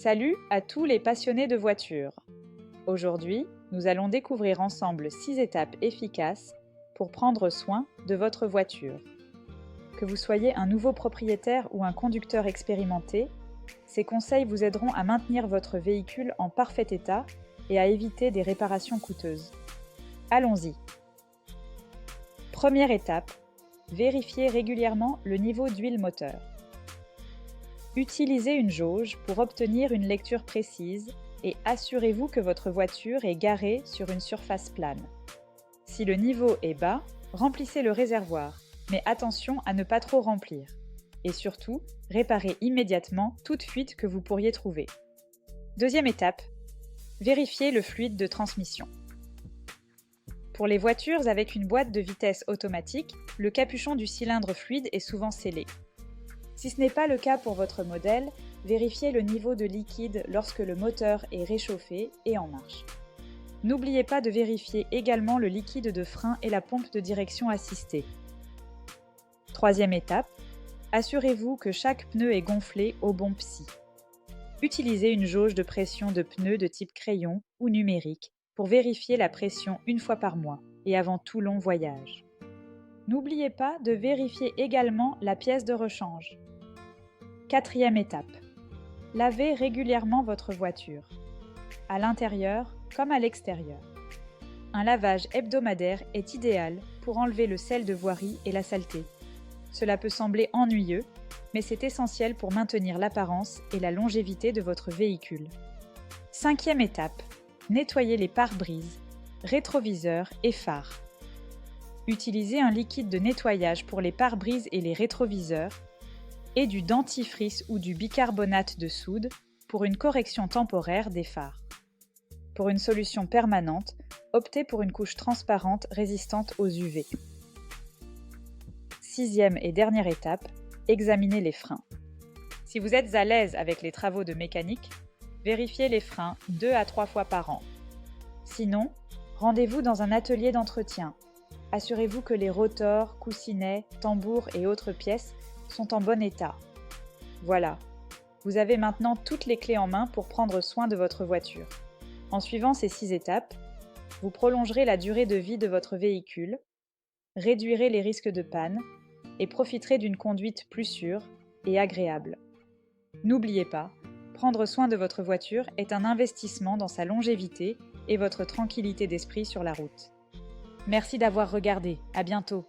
Salut à tous les passionnés de voitures. Aujourd'hui, nous allons découvrir ensemble 6 étapes efficaces pour prendre soin de votre voiture. Que vous soyez un nouveau propriétaire ou un conducteur expérimenté, ces conseils vous aideront à maintenir votre véhicule en parfait état et à éviter des réparations coûteuses. Allons-y. Première étape, vérifiez régulièrement le niveau d'huile moteur. Utilisez une jauge pour obtenir une lecture précise et assurez-vous que votre voiture est garée sur une surface plane. Si le niveau est bas, remplissez le réservoir, mais attention à ne pas trop remplir. Et surtout, réparez immédiatement toute fuite que vous pourriez trouver. Deuxième étape, vérifiez le fluide de transmission. Pour les voitures avec une boîte de vitesse automatique, le capuchon du cylindre fluide est souvent scellé. Si ce n'est pas le cas pour votre modèle, vérifiez le niveau de liquide lorsque le moteur est réchauffé et en marche. N'oubliez pas de vérifier également le liquide de frein et la pompe de direction assistée. Troisième étape, assurez-vous que chaque pneu est gonflé au bon PSI. Utilisez une jauge de pression de pneus de type crayon ou numérique pour vérifier la pression une fois par mois et avant tout long voyage. N'oubliez pas de vérifier également la pièce de rechange. Quatrième étape, lavez régulièrement votre voiture, à l'intérieur comme à l'extérieur. Un lavage hebdomadaire est idéal pour enlever le sel de voirie et la saleté. Cela peut sembler ennuyeux, mais c'est essentiel pour maintenir l'apparence et la longévité de votre véhicule. Cinquième étape, nettoyez les pare-brises, rétroviseurs et phares. Utilisez un liquide de nettoyage pour les pare-brises et les rétroviseurs et du dentifrice ou du bicarbonate de soude pour une correction temporaire des phares. Pour une solution permanente, optez pour une couche transparente résistante aux UV. Sixième et dernière étape, examinez les freins. Si vous êtes à l'aise avec les travaux de mécanique, vérifiez les freins 2 à 3 fois par an. Sinon, rendez-vous dans un atelier d'entretien. Assurez-vous que les rotors, coussinets, tambours et autres pièces sont en bon état. Voilà, vous avez maintenant toutes les clés en main pour prendre soin de votre voiture. En suivant ces 6 étapes, vous prolongerez la durée de vie de votre véhicule, réduirez les risques de panne et profiterez d'une conduite plus sûre et agréable. N'oubliez pas, prendre soin de votre voiture est un investissement dans sa longévité et votre tranquillité d'esprit sur la route. Merci d'avoir regardé, à bientôt!